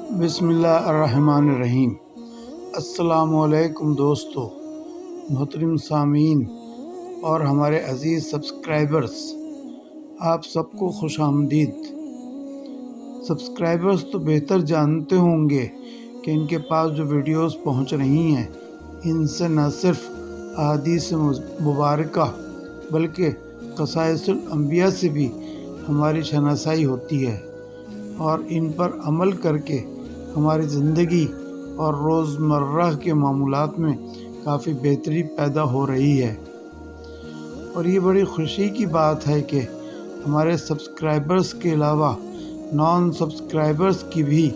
بسم اللہ الرحمن الرحیم۔ السلام علیکم دوستو، محترم سامعین اور ہمارے عزیز سبسکرائبرز، آپ سب کو خوش آمدید۔ سبسکرائبرز تو بہتر جانتے ہوں گے کہ ان کے پاس جو ویڈیوز پہنچ رہی ہیں ان سے نہ صرف احادیث مبارکہ بلکہ قصائص الانبیاء سے بھی ہماری شناسائی ہوتی ہے اور ان پر عمل کر کے ہماری زندگی اور روزمرہ کے معمولات میں کافی بہتری پیدا ہو رہی ہے۔ اور یہ بڑی خوشی کی بات ہے کہ ہمارے سبسکرائبرز کے علاوہ نان سبسکرائبرز کی بھی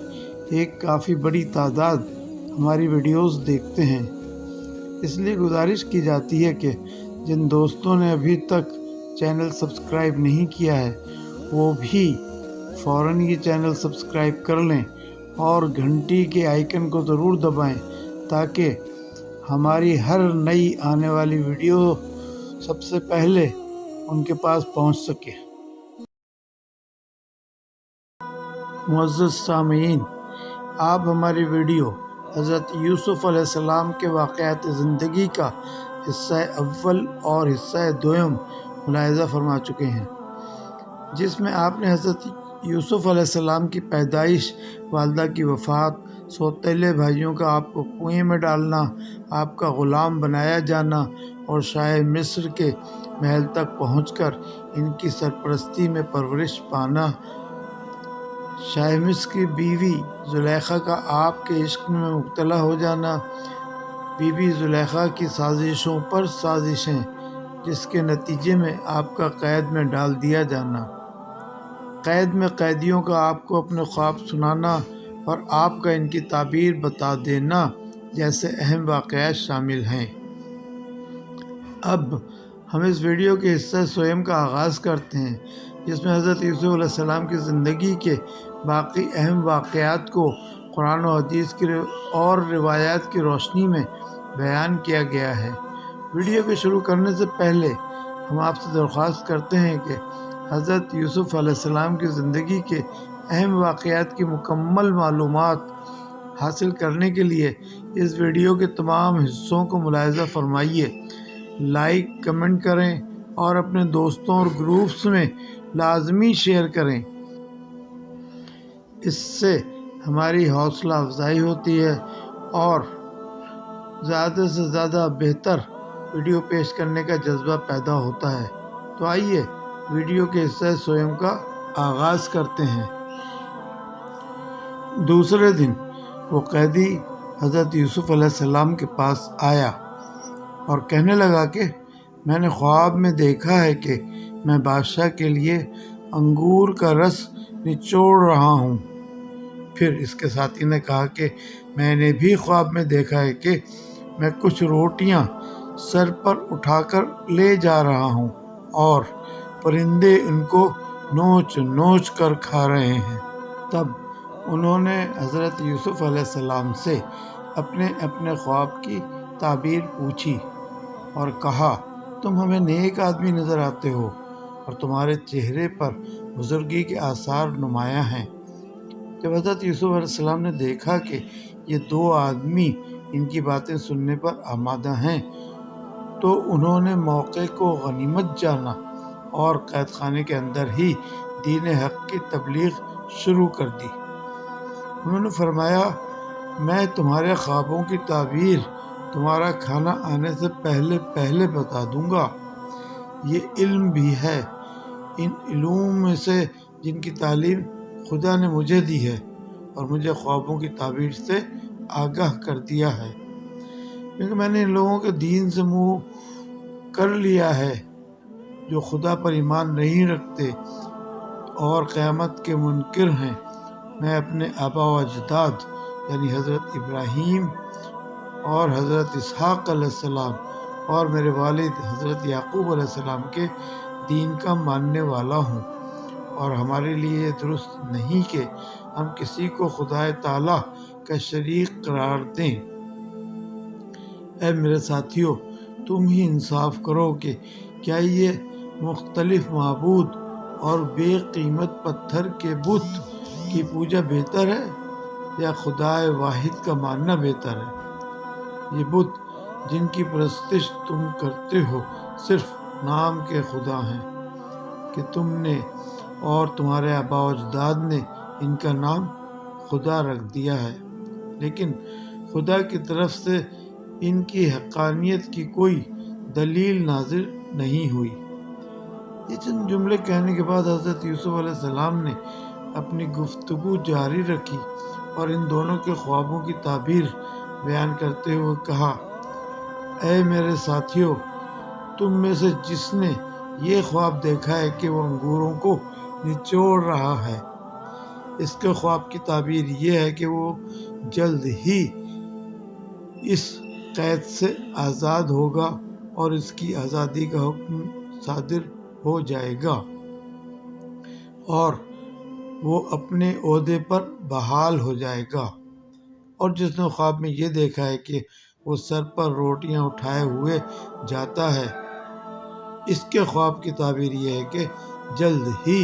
ایک کافی بڑی تعداد ہماری ویڈیوز دیکھتے ہیں۔ اس لیے گزارش کی جاتی ہے کہ جن دوستوں نے ابھی تک چینل سبسکرائب نہیں کیا ہے وہ بھی فوراً یہ چینل سبسکرائب کر لیں اور گھنٹی کے آئیکن کو ضرور دبائیں تاکہ ہماری ہر نئی آنے والی ویڈیو سب سے پہلے ان کے پاس پہنچ سکے۔ معزز سامعین، آپ ہماری ویڈیو حضرت یوسف علیہ السلام کے واقعات زندگی کا حصہ اول اور حصہ دوم ملاحظہ فرما چکے ہیں، جس میں آپ نے حضرت یوسف علیہ السلام کی پیدائش، والدہ کی وفات، سوتیلے بھائیوں کا آپ کو کنویں میں ڈالنا، آپ کا غلام بنایا جانا اور شاہ مصر کے محل تک پہنچ کر ان کی سرپرستی میں پرورش پانا، شاہ مصر کی بیوی زلیخا کا آپ کے عشق میں مبتلا ہو جانا، بی بی زلیخا کی سازشوں پر سازشیں جس کے نتیجے میں آپ کا قید میں ڈال دیا جانا، قید میں قیدیوں کا آپ کو اپنے خواب سنانا اور آپ کا ان کی تعبیر بتا دینا جیسے اہم واقعات شامل ہیں۔ اب ہم اس ویڈیو کے حصہ سوم کا آغاز کرتے ہیں، جس میں حضرت یوسف علیہ السلام کی زندگی کے باقی اہم واقعات کو قرآن و حدیث کی اور روایات کی روشنی میں بیان کیا گیا ہے۔ ویڈیو کے شروع کرنے سے پہلے ہم آپ سے درخواست کرتے ہیں کہ حضرت یوسف علیہ السلام کی زندگی کے اہم واقعات کی مکمل معلومات حاصل کرنے کے لیے اس ویڈیو کے تمام حصوں کو ملاحظہ فرمائیے، لائک، کمنٹ کریں اور اپنے دوستوں اور گروپس میں لازمی شیئر کریں۔ اس سے ہماری حوصلہ افزائی ہوتی ہے اور زیادہ سے زیادہ بہتر ویڈیو پیش کرنے کا جذبہ پیدا ہوتا ہے۔ تو آئیے ویڈیو کے حصہ سوم کا آغاز کرتے ہیں۔ دوسرے دن وہ قیدی حضرت یوسف علیہ السلام کے پاس آیا اور کہنے لگا کہ میں نے خواب میں دیکھا ہے کہ میں بادشاہ کے لیے انگور کا رس نچوڑ رہا ہوں۔ پھر اس کے ساتھی نے کہا کہ میں نے بھی خواب میں دیکھا ہے کہ میں کچھ روٹیاں سر پر اٹھا کر لے جا رہا ہوں اور پرندے ان کو نوچ نوچ کر کھا رہے ہیں۔ تب انہوں نے حضرت یوسف علیہ السلام سے اپنے اپنے خواب کی تعبیر پوچھی اور کہا، تم ہمیں نیک آدمی نظر آتے ہو اور تمہارے چہرے پر بزرگی کے آثار نمایاں ہیں۔ جب حضرت یوسف علیہ السلام نے دیکھا کہ یہ دو آدمی ان کی باتیں سننے پر آمادہ ہیں تو انہوں نے موقع کو غنیمت جانا اور قید خانے کے اندر ہی دین حق کی تبلیغ شروع کر دی۔ انہوں نے فرمایا، میں تمہارے خوابوں کی تعبیر تمہارا کھانا آنے سے پہلے پہلے بتا دوں گا۔ یہ علم بھی ہے ان علوم میں سے جن کی تعلیم خدا نے مجھے دی ہے اور مجھے خوابوں کی تعبیر سے آگاہ کر دیا ہے، کیونکہ میں نے ان لوگوں کے دین سے منہ کر لیا ہے جو خدا پر ایمان نہیں رکھتے اور قیامت کے منکر ہیں۔ میں اپنے آبا و اجداد یعنی حضرت ابراہیم اور حضرت اسحاق علیہ السلام اور میرے والد حضرت یعقوب علیہ السلام کے دین کا ماننے والا ہوں، اور ہمارے لیے یہ درست نہیں کہ ہم کسی کو خدا تعالیٰ کا شریک قرار دیں۔ اے میرے ساتھیو، تم ہی انصاف کرو کہ کیا یہ مختلف معبود اور بے قیمت پتھر کے بت کی پوجا بہتر ہے یا خدائے واحد کا ماننا بہتر ہے؟ یہ بت جن کی پرستش تم کرتے ہو صرف نام کے خدا ہیں کہ تم نے اور تمہارے آباء و اجداد نے ان کا نام خدا رکھ دیا ہے، لیکن خدا کی طرف سے ان کی حقانیت کی کوئی دلیل نازل نہیں ہوئی۔ یہ چند جملے کہنے کے بعد حضرت یوسف علیہ السلام نے اپنی گفتگو جاری رکھی اور ان دونوں کے خوابوں کی تعبیر بیان کرتے ہوئے کہا: اے میرے ساتھیو، تم میں سے جس نے یہ خواب دیکھا ہے کہ وہ انگوروں کو نچوڑ رہا ہے، اس کے خواب کی تعبیر یہ ہے کہ وہ جلد ہی اس قید سے آزاد ہوگا اور اس کی آزادی کا حکم صادر ہو جائے گا اور وہ اپنے عہدے پر بحال ہو جائے گا۔ اور جس نے خواب میں یہ دیکھا ہے کہ وہ سر پر روٹیاں اٹھائے ہوئے جاتا ہے، اس کے خواب کی تعبیر یہ ہے کہ جلد ہی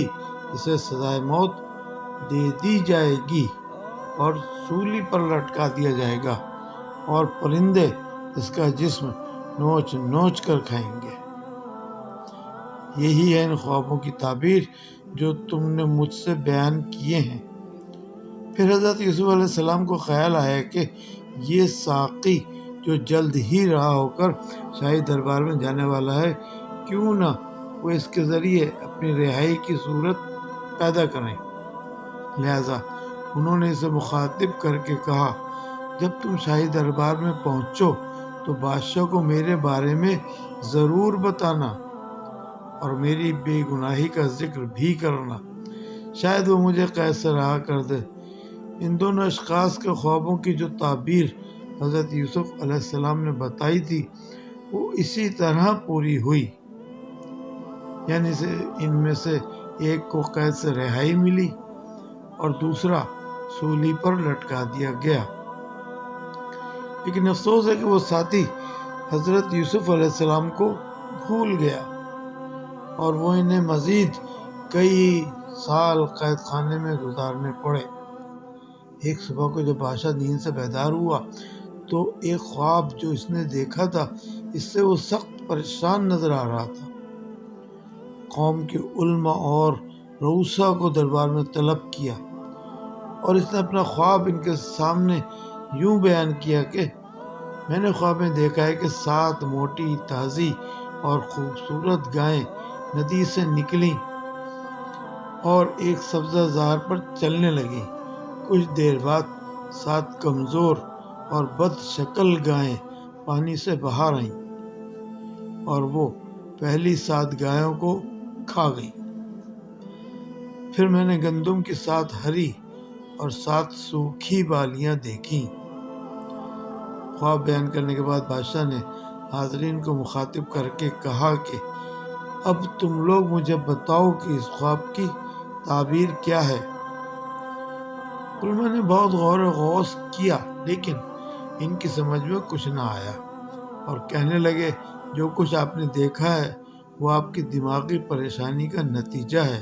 اسے سزائے موت دے دی جائے گی اور سولی پر لٹکا دیا جائے گا اور پرندے اس کا جسم نوچ نوچ کر کھائیں گے۔ یہی ہے ان خوابوں کی تعبیر جو تم نے مجھ سے بیان کیے ہیں۔ پھر حضرت یوسف علیہ السلام کو خیال آیا کہ یہ ساقی جو جلد ہی رہا ہو کر شاہی دربار میں جانے والا ہے، کیوں نہ وہ اس کے ذریعے اپنی رہائی کی صورت پیدا کریں۔ لہذا انہوں نے اسے مخاطب کر کے کہا: جب تم شاہی دربار میں پہنچو تو بادشاہ کو میرے بارے میں ضرور بتانا اور میری بے گناہی کا ذکر بھی کرنا، شاید وہ مجھے قید سے رہا کر دے۔ ان دونوں اشخاص کے خوابوں کی جو تعبیر حضرت یوسف علیہ السلام نے بتائی تھی وہ اسی طرح پوری ہوئی، یعنی ان میں سے ایک کو قید سے رہائی ملی اور دوسرا سولی پر لٹکا دیا گیا۔ لیکن افسوس ہے کہ وہ ساتھی حضرت یوسف علیہ السلام کو بھول گیا اور وہ انہیں مزید کئی سال قید خانے میں گزارنے پڑے۔ ایک صبح کو جب بادشاہ نیند سے بیدار ہوا تو ایک خواب جو اس نے دیکھا تھا اس سے وہ سخت پریشان نظر آ رہا تھا۔ قوم کے علماء اور رؤساء کو دربار میں طلب کیا اور اس نے اپنا خواب ان کے سامنے یوں بیان کیا کہ میں نے خواب میں دیکھا ہے کہ 7 موٹی، تازی اور خوبصورت گائیں ندی سے نکلیں اور ایک سبزہ زار پر چلنے لگیں۔ کچھ دیر بعد 7 کمزور اور بد شکل گائیں پانی سے باہر آئیں اور وہ پہلی 7 گایوں کو کھا گئیں۔ پھر میں نے گندم کی 7 ہری اور 7 سوکھی بالیاں دیکھیں۔ خواب بیان کرنے کے بعد بادشاہ نے حاضرین کو مخاطب کر کے کہا کہ اب تم لوگ مجھے بتاؤ کہ اس خواب کی تعبیر کیا ہے۔ علماء نے بہت غور و غوص کیا لیکن ان کی سمجھ میں کچھ نہ آیا اور کہنے لگے: جو کچھ آپ نے دیکھا ہے وہ آپ کی دماغی پریشانی کا نتیجہ ہے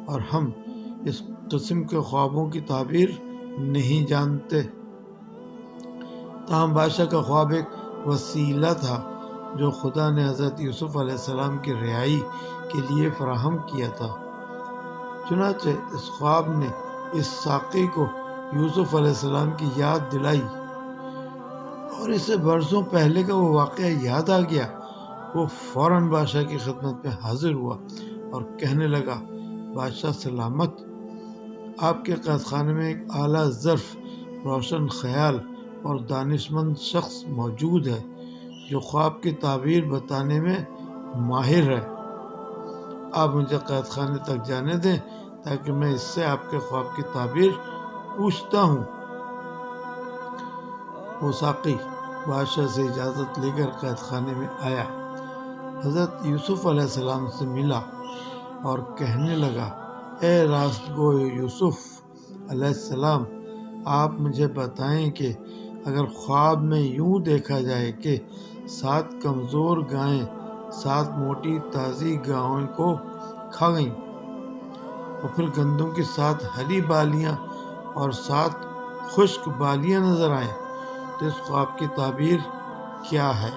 اور ہم اس قسم کے خوابوں کی تعبیر نہیں جانتے۔ تاہم بادشاہ کا خواب ایک وسیلہ تھا جو خدا نے حضرت یوسف علیہ السلام کی رہائی کے لیے فراہم کیا تھا۔ چنانچہ اس خواب نے اس ساقی کو یوسف علیہ السلام کی یاد دلائی اور اسے برسوں پہلے کا وہ واقعہ یاد آ گیا۔ وہ فوراً بادشاہ کی خدمت میں حاضر ہوا اور کہنے لگا: بادشاہ سلامت، آپ کے قید خانے میں ایک اعلیٰ ظرف، روشن خیال اور دانش مند شخص موجود ہے جو خواب کی تعبیر بتانے میں ماہر ہے۔ آپ مجھے قید خانے تک جانے دیں تاکہ میں اس سے آپ کے خواب کی تعبیر پوچھتا ہوں۔ وہ ساقی بادشاہ سے اجازت لے کر قید خانے میں آیا، حضرت یوسف علیہ السلام سے ملا اور کہنے لگا: اے راست گو یوسف علیہ السلام، آپ مجھے بتائیں کہ اگر خواب میں یوں دیکھا جائے کہ 7 کمزور گائیں 7 موٹی تازی گایوں کو کھا گئیں اور پھر گندم کی 7 ہری بالیاں اور 7 خشک بالیاں نظر آئیں تو اس خواب کی تعبیر کیا ہے؟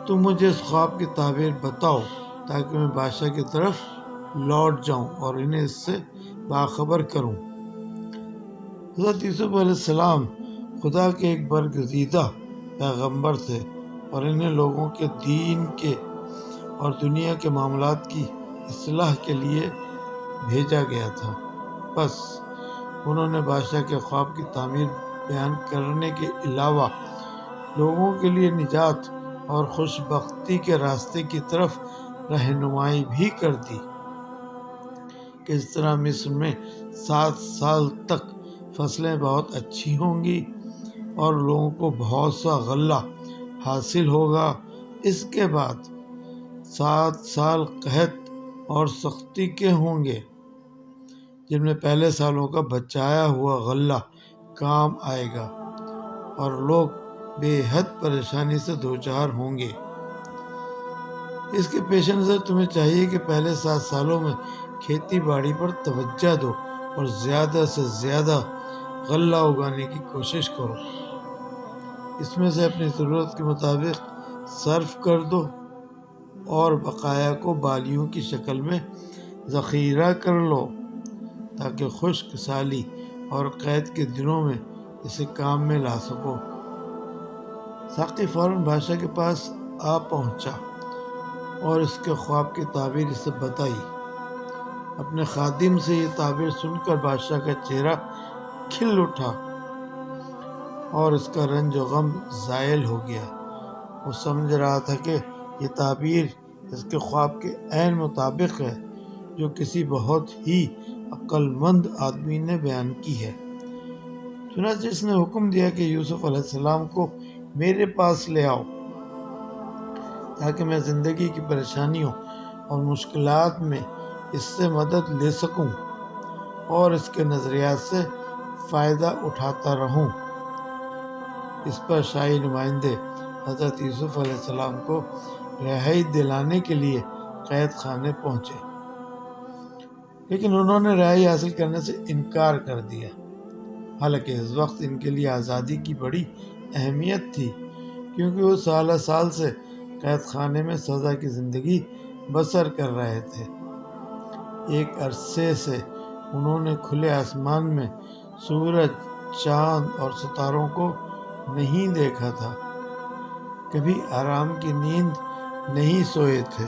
تم مجھے اس خواب کی تعبیر بتاؤ تاکہ میں بادشاہ کی طرف لوٹ جاؤں اور انہیں اس سے باخبر کروں۔ حضرت یوسف علیہ السلام خدا کے ایک برگزیدہ پیغمبر تھے اور انہیں لوگوں کے دین کے اور دنیا کے معاملات کی اصلاح کے لیے بھیجا گیا تھا۔ بس انہوں نے بادشاہ کے خواب کی تعبیر بیان کرنے کے علاوہ لوگوں کے لیے نجات اور خوش بختی کے راستے کی طرف رہنمائی بھی کر دی کہ اس طرح مصر میں 7 سال تک فصلیں بہت اچھی ہوں گی اور لوگوں کو بہت سا غلہ حاصل ہوگا۔ اس کے بعد 7 سال قحط اور سختی کے ہوں گے جن میں پہلے سالوں کا بچایا ہوا غلہ کام آئے گا اور لوگ بے حد پریشانی سے دوچار ہوں گے۔ اس کے پیش نظر تمہیں چاہیے کہ پہلے 7 سالوں میں کھیتی باڑی پر توجہ دو اور زیادہ سے زیادہ غلہ اگانے کی کوشش کرو۔ اس میں سے اپنی ضرورت کے مطابق صرف کر دو اور بقایا کو بالیوں کی شکل میں ذخیرہ کر لو تاکہ خشک سالی اور قحط کے دنوں میں اسے کام میں لا سکو۔ ساقی فوراً بادشاہ کے پاس آ پہنچا اور اس کے خواب کی تعبیر اسے بتائی۔ اپنے خادم سے یہ تعبیر سن کر بادشاہ کا چہرہ کھل اٹھا اور اس کا رنج و غم زائل ہو گیا۔ وہ سمجھ رہا تھا کہ یہ تعبیر اس کے خواب کے عین مطابق ہے جو کسی بہت ہی عقل مند آدمی نے بیان کی ہے۔ چنانچہ اس نے حکم دیا کہ یوسف علیہ السلام کو میرے پاس لے آؤ تاکہ میں زندگی کی پریشانیوں اور مشکلات میں اس سے مدد لے سکوں اور اس کے نظریات سے فائدہ اٹھاتا رہوں۔ اس پر شاہی نمائندے حضرت یوسف علیہ السلام کو رہائی دلانے کے لیے قید خانے پہنچے، لیکن انہوں نے رہائی حاصل کرنے سے انکار کر دیا، حالانکہ اس وقت ان کے لیے آزادی کی بڑی اہمیت تھی کیونکہ وہ سالہ سال سے قید خانے میں سزا کی زندگی بسر کر رہے تھے۔ ایک عرصے سے انہوں نے کھلے آسمان میں سورج، چاند اور ستاروں کو نہیں دیکھا تھا، کبھی آرام کی نیند نہیں سوئے تھے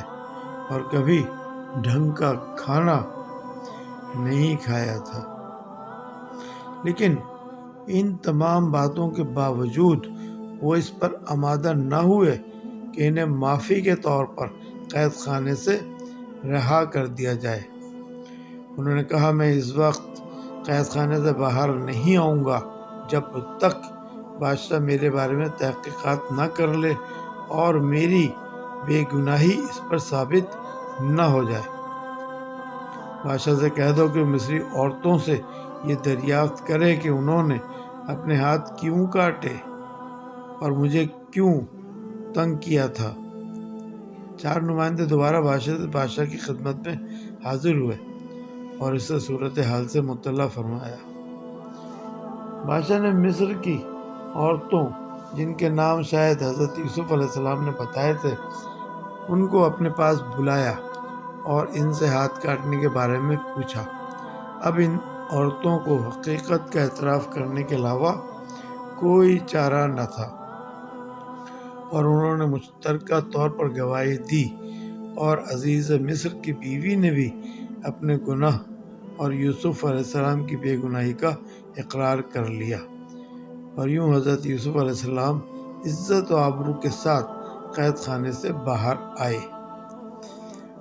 اور کبھی ڈھنگ کا کھانا نہیں کھایا تھا۔ لیکن ان تمام باتوں کے باوجود وہ اس پر آمادہ نہ ہوئے کہ انہیں معافی کے طور پر قید خانے سے رہا کر دیا جائے۔ انہوں نے کہا، میں اس وقت قید خانے سے باہر نہیں آؤں گا جب تک بادشاہ میرے بارے میں تحقیقات نہ کر لے اور میری بے گناہی اس پر ثابت نہ ہو جائے۔ بادشاہ سے کہہ دو کہ مصری عورتوں سے یہ دریافت کرے کہ انہوں نے اپنے ہاتھ کیوں کاٹے اور مجھے کیوں تنگ کیا تھا۔ 4 نمائندے دوبارہ بادشاہ کی خدمت میں حاضر ہوئے اور اس سے صورتحال سے مطلع فرمایا۔ بادشاہ نے مصر کی عورتوں جن کے نام شاید حضرت یوسف علیہ السلام نے بتائے تھے ان کو اپنے پاس بلایا اور ان سے ہاتھ کاٹنے کے بارے میں پوچھا۔ اب ان عورتوں کو حقیقت کا اعتراف کرنے کے علاوہ کوئی چارہ نہ تھا اور انہوں نے مشترکہ طور پر گواہی دی اور عزیز مصر کی بیوی نے بھی اپنے گناہ اور یوسف علیہ السلام کی بے گناہی کا اقرار کر لیا، اور یوں حضرت یوسف علیہ السلام عزت و آبرو کے ساتھ قید خانے سے باہر آئے۔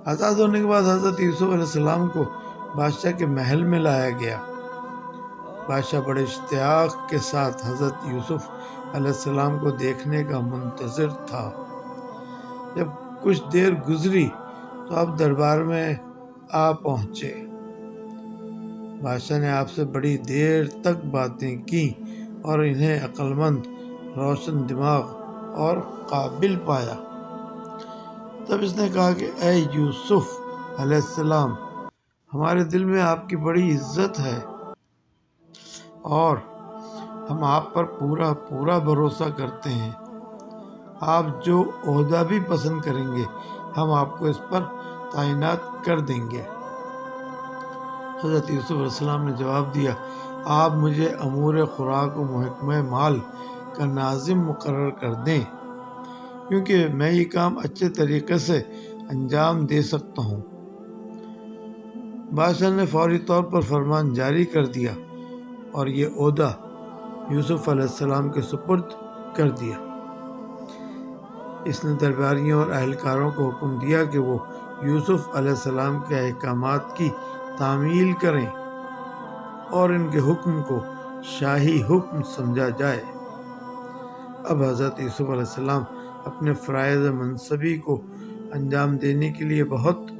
آزاد ہونے کے بعد حضرت یوسف علیہ السلام کو بادشاہ کے محل میں لایا گیا۔ بادشاہ بڑے اشتیاق کے ساتھ حضرت یوسف علیہ السلام کو دیکھنے کا منتظر تھا۔ جب کچھ دیر گزری تو آپ دربار میں آ پہنچے۔ بادشاہ نے آپ سے بڑی دیر تک باتیں کی اور انہیں عقل مند، روشن دماغ اور قابل پایا۔ تب اس نے کہا کہ اے یوسف علیہ السلام، ہمارے دل میں آپ کی بڑی عزت ہے اور ہم آپ پر پورا بھروسہ کرتے ہیں۔ آپ جو عہدہ بھی پسند کریں گے ہم آپ کو اس پر تعینات کر دیں گے۔ حضرت یوسف علیہ السلام نے جواب دیا، آپ مجھے امور خوراک و محکمہ مال کا ناظم مقرر کر دیں، کیونکہ میں یہ کام اچھے طریقے سے انجام دے سکتا ہوں۔ بادشاہ نے فوری طور پر فرمان جاری کر دیا اور یہ عہدہ یوسف علیہ السلام کے سپرد کر دیا۔ اس نے درباریوں اور اہلکاروں کو حکم دیا کہ وہ یوسف علیہ السلام کے احکامات کی تعمیل کریں اور ان کے حکم کو شاہی حکم سمجھا جائے۔ اب حضرت یوسف علیہ السلام اپنے فرائض منصبی کو انجام دینے کے لیے بہت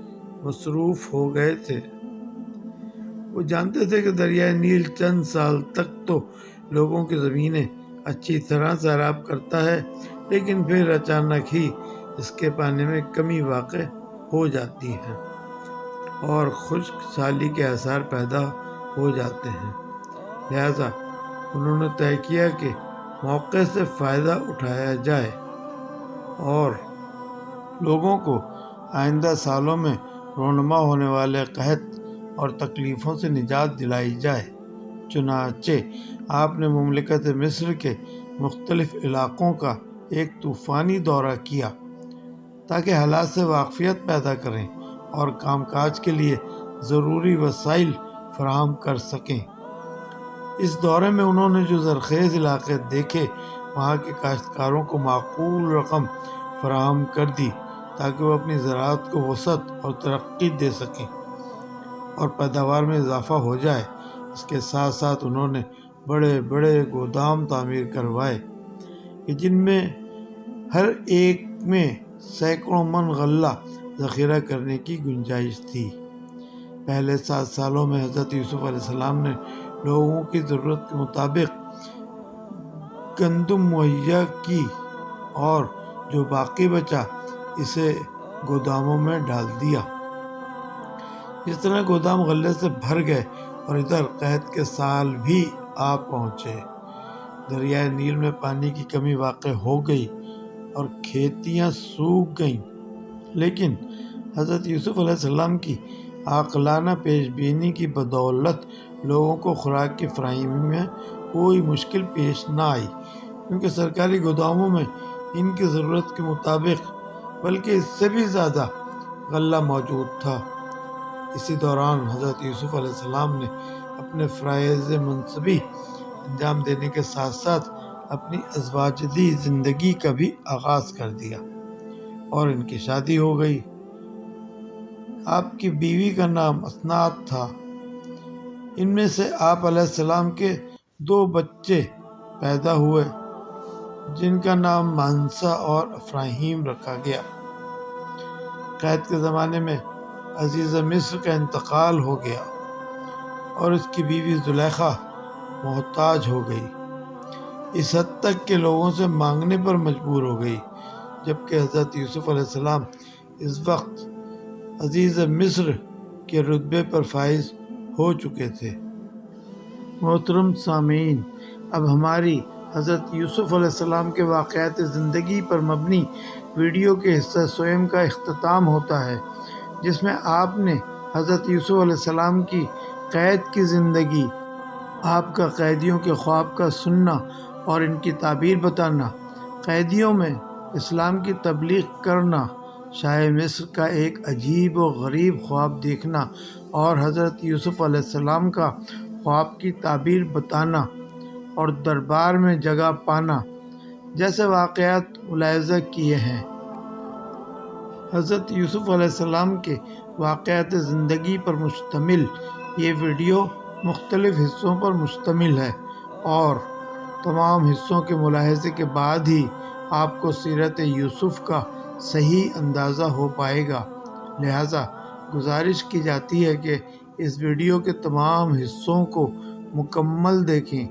مصروف ہو گئے تھے۔ وہ جانتے تھے کہ دریائے نیل چند سال تک تو لوگوں کی زمینیں اچھی طرح سیراب کرتا ہے، لیکن پھر اچانک ہی اس کے پانی میں کمی واقع ہو جاتی ہے اور خشک سالی کے آثار پیدا ہو جاتے ہیں۔ لہذا انہوں نے طے کیا کہ موقع سے فائدہ اٹھایا جائے اور لوگوں کو آئندہ سالوں میں رونما ہونے والے قحط اور تکلیفوں سے نجات دلائی جائے۔ چنانچہ آپ نے مملکت مصر کے مختلف علاقوں کا ایک طوفانی دورہ کیا تاکہ حالات سے واقفیت پیدا کریں اور کام کاج کے لیے ضروری وسائل فراہم کر سکیں۔ اس دورے میں انہوں نے جو زرخیز علاقے دیکھے وہاں کے کاشتکاروں کو معقول رقم فراہم کر دی تاکہ وہ اپنی زراعت کو وسعت اور ترقی دے سکیں اور پیداوار میں اضافہ ہو جائے۔ اس کے ساتھ ساتھ انہوں نے بڑے بڑے گودام تعمیر کروائے کہ جن میں ہر ایک میں سینکڑوں من غلہ ذخیرہ کرنے کی گنجائش تھی۔ پہلے 7 سالوں میں حضرت یوسف علیہ السلام نے لوگوں کی ضرورت کے مطابق گندم مہیا کی اور جو باقی بچا اسے گوداموں میں ڈال دیا۔ اس طرح گودام غلے سے بھر گئے اور ادھر قحط کے سال بھی آ پہنچے۔ دریائے نیل میں پانی کی کمی واقع ہو گئی اور کھیتیاں سوکھ گئیں، لیکن حضرت یوسف علیہ السلام کی عاقلانہ پیش بینی کی بدولت لوگوں کو خوراک کی فراہمی میں کوئی مشکل پیش نہ آئی، کیونکہ سرکاری گوداموں میں ان کی ضرورت کے مطابق بلکہ اس سے بھی زیادہ غلہ موجود تھا۔ اسی دوران حضرت یوسف علیہ السلام نے اپنے فرائض منصبی انجام دینے کے ساتھ ساتھ اپنی ازواجی زندگی کا بھی آغاز کر دیا اور ان کی شادی ہو گئی۔ آپ کی بیوی کا نام اسنات تھا۔ ان میں سے آپ علیہ السلام کے 2 بچے پیدا ہوئے جن کا نام مانسا اور افراہیم رکھا گیا۔ قحط کے زمانے میں عزیز مصر کا انتقال ہو گیا اور اس کی بیوی زلیخا محتاج ہو گئی، اس حد تک کہ لوگوں سے مانگنے پر مجبور ہو گئی، جبکہ حضرت یوسف علیہ السلام اس وقت عزیز مصر کے رتبے پر فائز ہو چکے تھے۔ محترم سامعین، اب ہماری حضرت یوسف علیہ السلام کے واقعات زندگی پر مبنی ویڈیو کے حصہ سوم کا اختتام ہوتا ہے، جس میں آپ نے حضرت یوسف علیہ السلام کی قید کی زندگی، آپ کا قیدیوں کے خواب کا سننا اور ان کی تعبیر بتانا، قیدیوں میں اسلام کی تبلیغ کرنا، شاہ مصر کا ایک عجیب و غریب خواب دیکھنا اور حضرت یوسف علیہ السلام کا خواب کی تعبیر بتانا اور دربار میں جگہ پانا جیسے واقعات ملاحظہ کیے ہیں۔ حضرت یوسف علیہ السلام کے واقعات زندگی پر مشتمل یہ ویڈیو مختلف حصوں پر مشتمل ہے اور تمام حصوں کے ملاحظے کے بعد ہی آپ کو سیرت یوسف کا صحیح اندازہ ہو پائے گا۔ لہٰذا گزارش کی جاتی ہے کہ اس ویڈیو کے تمام حصوں کو مکمل دیکھیں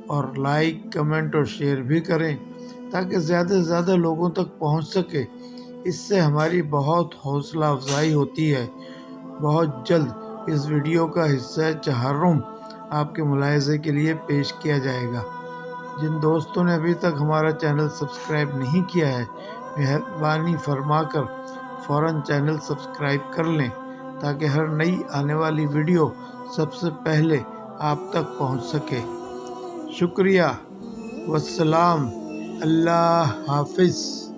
اور لائک، کمنٹ اور شیئر بھی کریں تاکہ زیادہ سے زیادہ لوگوں تک پہنچ سکے۔ اس سے ہماری بہت حوصلہ افزائی ہوتی ہے۔ بہت جلد اس ویڈیو کا حصہ چہارم آپ کے ملاحظے کے لیے پیش کیا جائے گا۔ جن دوستوں نے ابھی تک ہمارا چینل سبسکرائب نہیں کیا ہے، مہربانی فرما کر فوراً چینل سبسکرائب کر لیں تاکہ ہر نئی آنے والی ویڈیو سب سے پہلے آپ تک پہنچ سکے۔ شکریہ، والسلام، اللہ حافظ۔